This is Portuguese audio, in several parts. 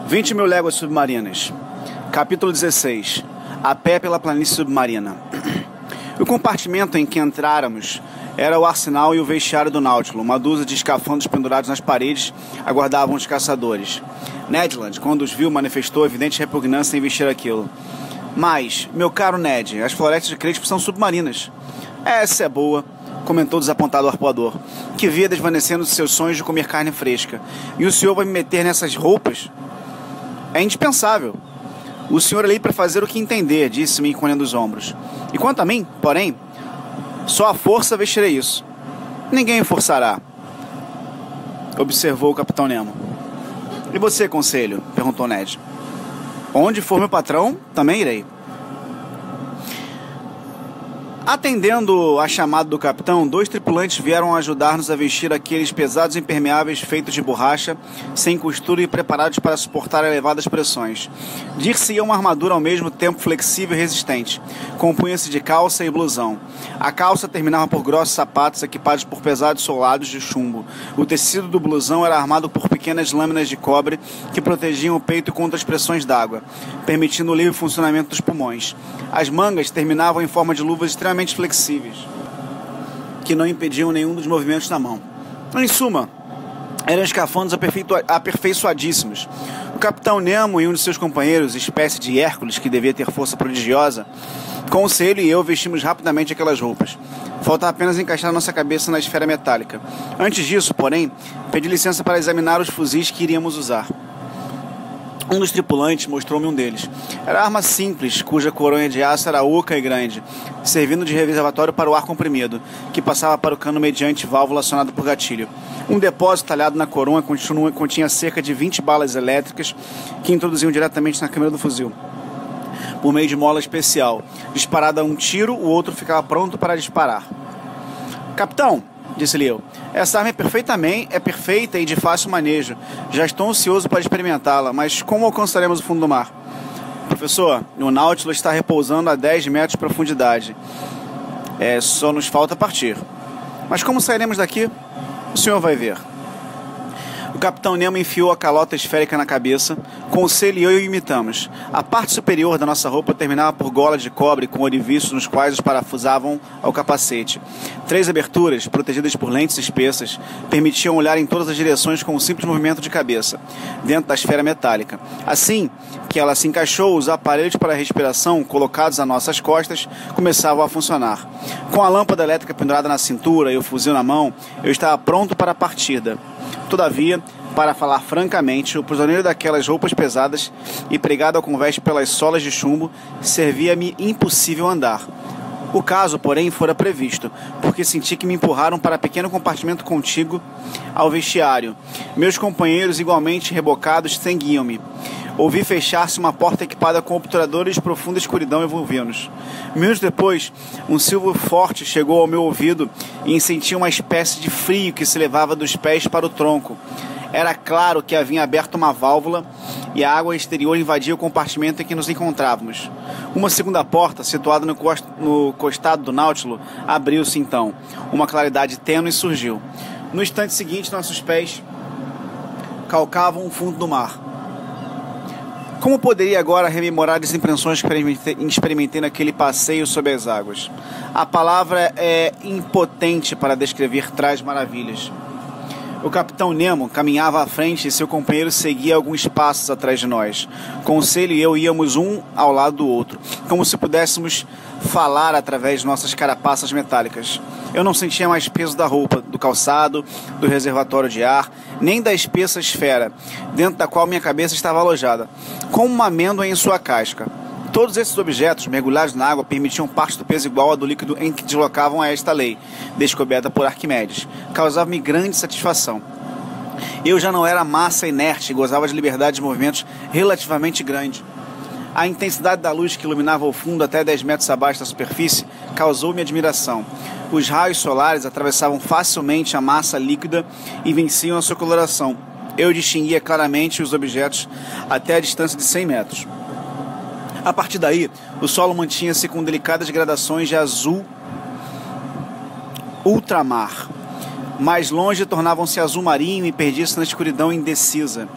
20.000 léguas submarinas. Capítulo 16. A pé pela planície submarina. O compartimento em que entráramos era o arsenal e o vestiário do Nautilus. Uma dúzia de escafandros pendurados nas paredes aguardavam os caçadores. Ned Land, quando os viu, manifestou evidente repugnância em vestir aquilo. Mas, meu caro Ned, as florestas de Crespo são submarinas. Essa é boa, comentou o desapontado arpoador, que via desvanecendo seus sonhos de comer carne fresca. E o senhor vai me meter nessas roupas? É indispensável. O senhor é ali para fazer o que entender, disse-me encolhendo os ombros. E quanto a mim, porém, só a força vestirei isso. Ninguém forçará, observou o Capitão Nemo. E você, conselho? Perguntou Ned. Onde for meu patrão, também irei. Atendendo a chamada do capitão, 2 tripulantes vieram ajudar-nos a vestir aqueles pesados impermeáveis feitos de borracha, sem costura e preparados para suportar elevadas pressões. Dir-se-ia uma armadura ao mesmo tempo flexível e resistente. Compunha-se de calça e blusão. A calça terminava por grossos sapatos equipados por pesados solados de chumbo. O tecido do blusão era armado por pequenas lâminas de cobre que protegiam o peito contra as pressões d'água, permitindo o livre funcionamento dos pulmões. As mangas terminavam em forma de luvas extremamente flexíveis, que não impediam nenhum dos movimentos na mão. Em suma, eram escafandros aperfeiçoadíssimos. O Capitão Nemo e um de seus companheiros, espécie de Hércules que devia ter força prodigiosa, Conselho e eu vestimos rapidamente aquelas roupas. Faltava apenas encaixar nossa cabeça na esfera metálica. Antes disso, porém, pedi licença para examinar os fuzis que iríamos usar. Um dos tripulantes mostrou-me um deles. Era arma simples, cuja coronha de aço era oca e grande, servindo de reservatório para o ar comprimido, que passava para o cano mediante válvula acionada por gatilho. Um depósito talhado na coroa continha cerca de 20 balas elétricas que introduziam diretamente na câmera do fuzil, por meio de mola especial. Disparado a um tiro, o outro ficava pronto para disparar. Capitão, disse-lhe eu, essa arma é perfeita e de fácil manejo. Já estou ansioso para experimentá-la, mas como alcançaremos o fundo do mar? Professor, o Nautilus está repousando a 10 metros de profundidade. Só nos falta partir. Mas como sairemos daqui? O senhor vai ver. O Capitão Nemo enfiou a calota esférica na cabeça. Conselho e eu o imitamos. A parte superior da nossa roupa terminava por gola de cobre com orifiços nos quais os parafusavam ao capacete. 3 aberturas, protegidas por lentes espessas, permitiam olhar em todas as direções com um simples movimento de cabeça, dentro da esfera metálica. Assim que ela se encaixou, os aparelhos para respiração, colocados a nossas costas, começavam a funcionar. Com a lâmpada elétrica pendurada na cintura e o fuzil na mão, eu estava pronto para a partida. Todavia, para falar francamente, o prisioneiro daquelas roupas pesadas e pregado ao convés pelas solas de chumbo, servia-me impossível andar. O caso, porém, fora previsto, porque senti que me empurraram para pequeno compartimento contíguo ao vestiário. Meus companheiros, igualmente rebocados, seguiam-me. Ouvi fechar-se uma porta equipada com obturadores de profunda escuridão envolvendo-nos. Minutos depois, um silvo forte chegou ao meu ouvido e senti uma espécie de frio que se levava dos pés para o tronco. Era claro que havia aberto uma válvula e a água exterior invadia o compartimento em que nos encontrávamos. Uma segunda porta, situada no costado do Nautilus, abriu-se então. Uma claridade tênue surgiu. No instante seguinte, nossos pés calcavam o fundo do mar. Como poderia agora rememorar as impressões que experimentei naquele passeio sob as águas? A palavra é impotente para descrever tais maravilhas. O Capitão Nemo caminhava à frente e seu companheiro seguia alguns passos atrás de nós. Conselho e eu íamos um ao lado do outro, como se pudéssemos falar através de nossas carapaças metálicas. Eu não sentia mais peso da roupa, do calçado, do reservatório de ar, nem da espessa esfera, dentro da qual minha cabeça estava alojada, como uma amêndoa em sua casca. Todos esses objetos, mergulhados na água, permitiam parte do peso igual ao do líquido em que deslocavam a esta lei, descoberta por Arquimedes. Causava-me grande satisfação. Eu já não era massa inerte e gozava de liberdade de movimentos relativamente grande. A intensidade da luz que iluminava o fundo até 10 metros abaixo da superfície causou-me admiração. Os raios solares atravessavam facilmente a massa líquida e venciam a sua coloração. Eu distinguia claramente os objetos até a distância de 100 metros. A partir daí, o solo mantinha-se com delicadas gradações de azul ultramar. Mais longe tornavam-se azul marinho e perdia-se na escuridão indecisa.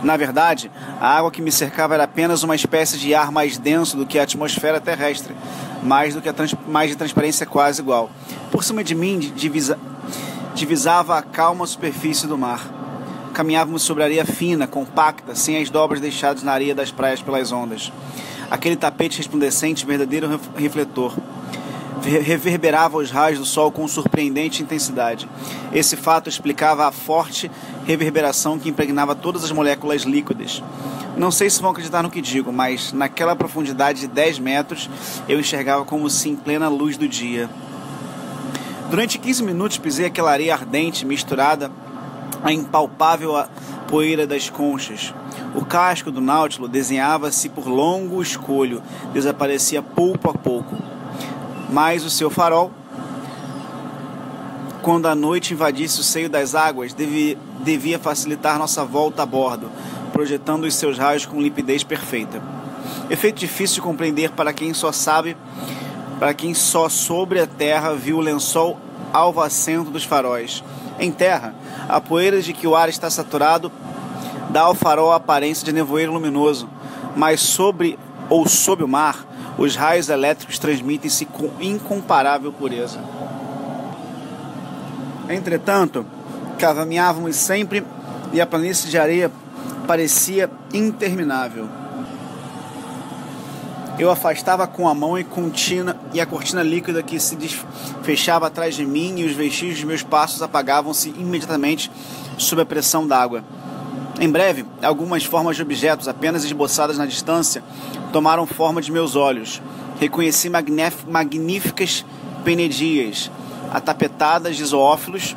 Na verdade, a água que me cercava era apenas uma espécie de ar mais denso do que a atmosfera terrestre, mais de transparência quase igual. Por cima de mim divisava a calma superfície do mar. Caminhávamos sobre areia fina, compacta, sem as dobras deixadas na areia das praias pelas ondas. Aquele tapete resplandecente, verdadeiro refletor, reverberava os raios do sol com surpreendente intensidade. Esse fato explicava a forte reverberação que impregnava todas as moléculas líquidas. Não sei se vão acreditar no que digo, mas naquela profundidade de 10 metros eu enxergava como se em plena luz do dia. Durante 15 minutos pisei aquela areia ardente misturada à impalpável poeira das conchas. O casco do Nautilus desenhava-se por longo escolho, desaparecia pouco a pouco. Mas o seu farol, quando a noite invadisse o seio das águas, devia facilitar nossa volta a bordo, projetando os seus raios com limpidez perfeita. Efeito difícil de compreender para quem só sobre a terra viu o lençol alvacento dos faróis. Em terra, a poeira de que o ar está saturado dá ao farol a aparência de nevoeiro luminoso, mas sob o mar, os raios elétricos transmitem-se com incomparável pureza. Entretanto, caminhávamos sempre e a planície de areia parecia interminável. Eu afastava com a mão e a cortina líquida que se fechava atrás de mim e os vestígios de meus passos apagavam-se imediatamente sob a pressão d'água. Em breve, algumas formas de objetos apenas esboçadas na distância tomaram forma de meus olhos. Reconheci magníficas penedias, atapetadas de zoófitos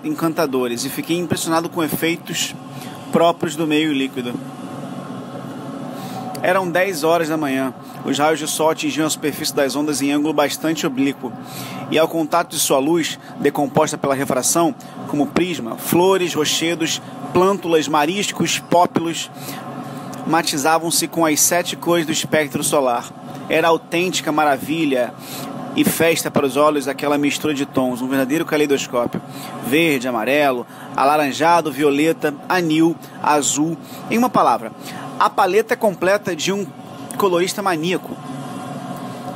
encantadores, e fiquei impressionado com efeitos próprios do meio líquido. Eram 10 horas da manhã. Os raios de sol atingiam a superfície das ondas em ângulo bastante oblíquo, e ao contato de sua luz, decomposta pela refração, como prisma, flores, rochedos, plântulas, mariscos, pópilos, matizavam-se com as 7 cores do espectro solar. Era autêntica maravilha e festa para os olhos aquela mistura de tons, um verdadeiro caleidoscópio. Verde, amarelo, alaranjado, violeta, anil, azul. Em uma palavra, a paleta completa de um colorista maníaco.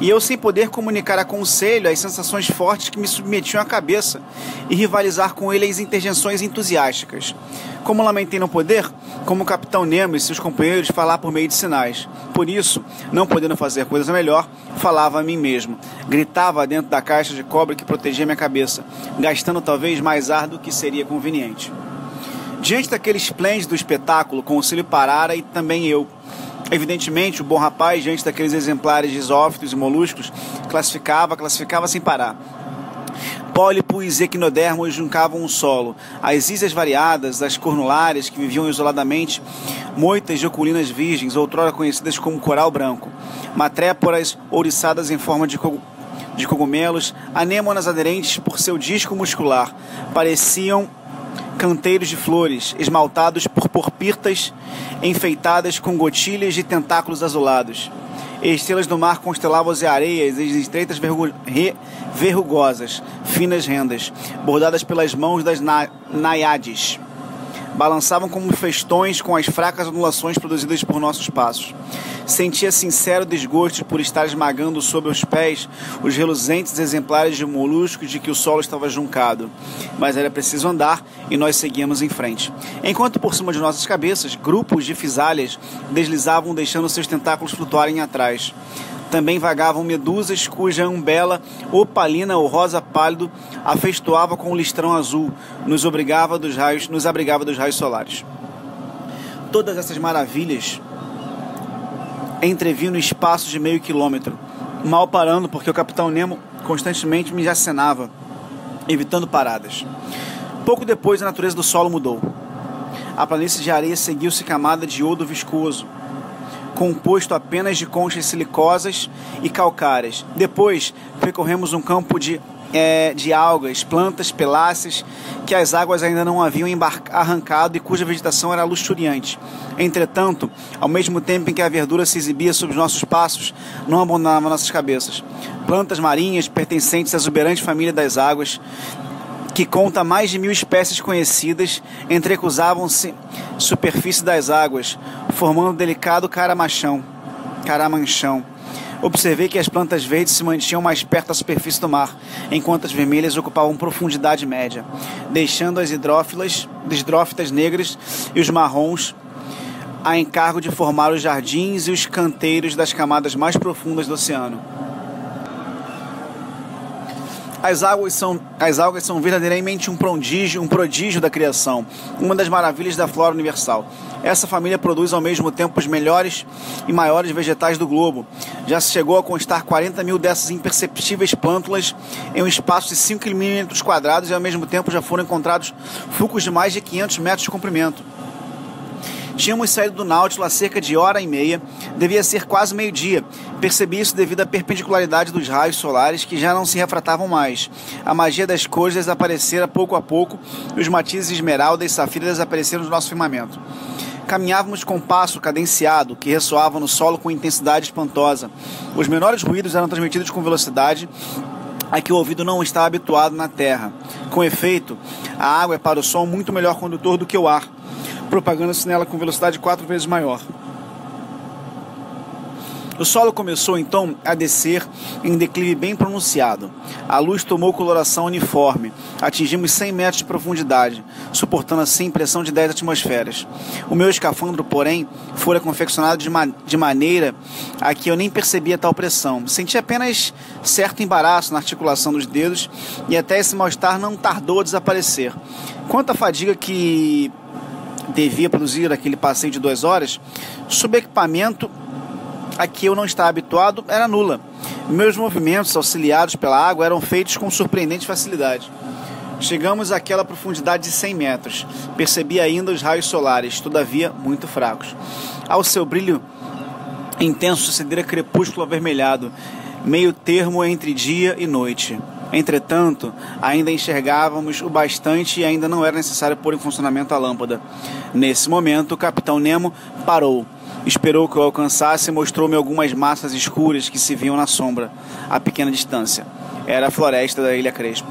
E eu, sem poder comunicar a conselho as sensações fortes que me submetiam à cabeça e rivalizar com ele as interjeições entusiásticas. Como lamentei não poder, como o Capitão Nemo e seus companheiros, falar por meio de sinais. Por isso, não podendo fazer coisa melhor, falava a mim mesmo. Gritava dentro da caixa de cobre que protegia minha cabeça, gastando talvez mais ar do que seria conveniente. Diante daquele esplêndido espetáculo, o conselho parara e também eu. Evidentemente, o bom rapaz, diante daqueles exemplares de zoófitos e moluscos, classificava sem parar. Pólipos e equinodermos juncavam o solo. As ísias variadas, as cornulárias que viviam isoladamente, moitas de oculinas virgens, outrora conhecidas como coral branco, matréporas ouriçadas em forma de cogumelos, anêmonas aderentes por seu disco muscular, pareciam canteiros de flores, esmaltados por porpirtas, enfeitadas com gotilhas de tentáculos azulados. Estrelas do mar constelavam-se areias em estreitas verrugosas, finas rendas, bordadas pelas mãos das náiades. Balançavam como festões com as fracas ondulações produzidas por nossos passos. Sentia sincero desgosto por estar esmagando sob os pés os reluzentes exemplares de moluscos de que o solo estava juncado. Mas era preciso andar e nós seguíamos em frente. Enquanto por cima de nossas cabeças, grupos de fisálias deslizavam deixando seus tentáculos flutuarem atrás. Também vagavam medusas cuja umbela opalina ou rosa pálido afeiçoava com o listrão azul, nos abrigava dos raios solares. Todas essas maravilhas entrevi no espaço de meio quilômetro, mal parando porque o Capitão Nemo constantemente me acenava, evitando paradas. Pouco depois a natureza do solo mudou. A planície de areia seguiu-se camada de iodo viscoso, composto apenas de conchas silicosas e calcárias. Depois percorremos um campo de de algas, plantas peláceas que as águas ainda não haviam arrancado e cuja vegetação era luxuriante. Entretanto, ao mesmo tempo em que a verdura se exibia sob os nossos passos, não abandonava nossas cabeças. Plantas marinhas pertencentes à exuberante família das águas, que conta mais de 1000 espécies conhecidas, entrecruzavam-se superfície das águas, formando um delicado caramanchão. Observei que as plantas verdes se mantinham mais perto da superfície do mar, enquanto as vermelhas ocupavam profundidade média, deixando as hidrófitas negras e os marrons a encargo de formar os jardins e os canteiros das camadas mais profundas do oceano. As algas são verdadeiramente um prodígio da criação, uma das maravilhas da flora universal. Essa família produz ao mesmo tempo os melhores e maiores vegetais do globo. Já se chegou a constar 40.000 dessas imperceptíveis plântulas em um espaço de 5 km² e ao mesmo tempo já foram encontrados fucos de mais de 500 metros de comprimento. Tínhamos saído do Náutilo há cerca de hora e meia, devia ser quase meio-dia. Percebi isso devido à perpendicularidade dos raios solares que já não se refratavam mais. A magia das cores desaparecera pouco a pouco e os matizes esmeralda e safira desapareceram do nosso firmamento. Caminhávamos com um passo cadenciado que ressoava no solo com intensidade espantosa. Os menores ruídos eram transmitidos com velocidade a que o ouvido não está habituado na terra. Com efeito, a água é para o som muito melhor condutor do que o ar, propagando-se nela com velocidade 4 vezes maior. O solo começou então a descer em declive bem pronunciado. A luz tomou coloração uniforme. Atingimos 100 metros de profundidade, suportando assim pressão de 10 atmosferas. O meu escafandro, porém, fora confeccionado de maneira a que eu nem percebia tal pressão. Senti apenas certo embaraço na articulação dos dedos e até esse mal-estar não tardou a desaparecer. Quanto à fadiga que devia produzir aquele passeio de 2 horas, sob equipamento a que eu não estava habituado, era nula. Meus movimentos, auxiliados pela água, eram feitos com surpreendente facilidade. Chegamos àquela profundidade de 100 metros. Percebi ainda os raios solares, todavia muito fracos. Ao seu brilho intenso sucedera crepúsculo avermelhado, meio termo entre dia e noite. Entretanto, ainda enxergávamos o bastante e ainda não era necessário pôr em funcionamento a lâmpada. Nesse momento, o capitão Nemo parou. Esperou que eu alcançasse e mostrou-me algumas massas escuras que se viam na sombra, a pequena distância. Era a floresta da Ilha Crespo.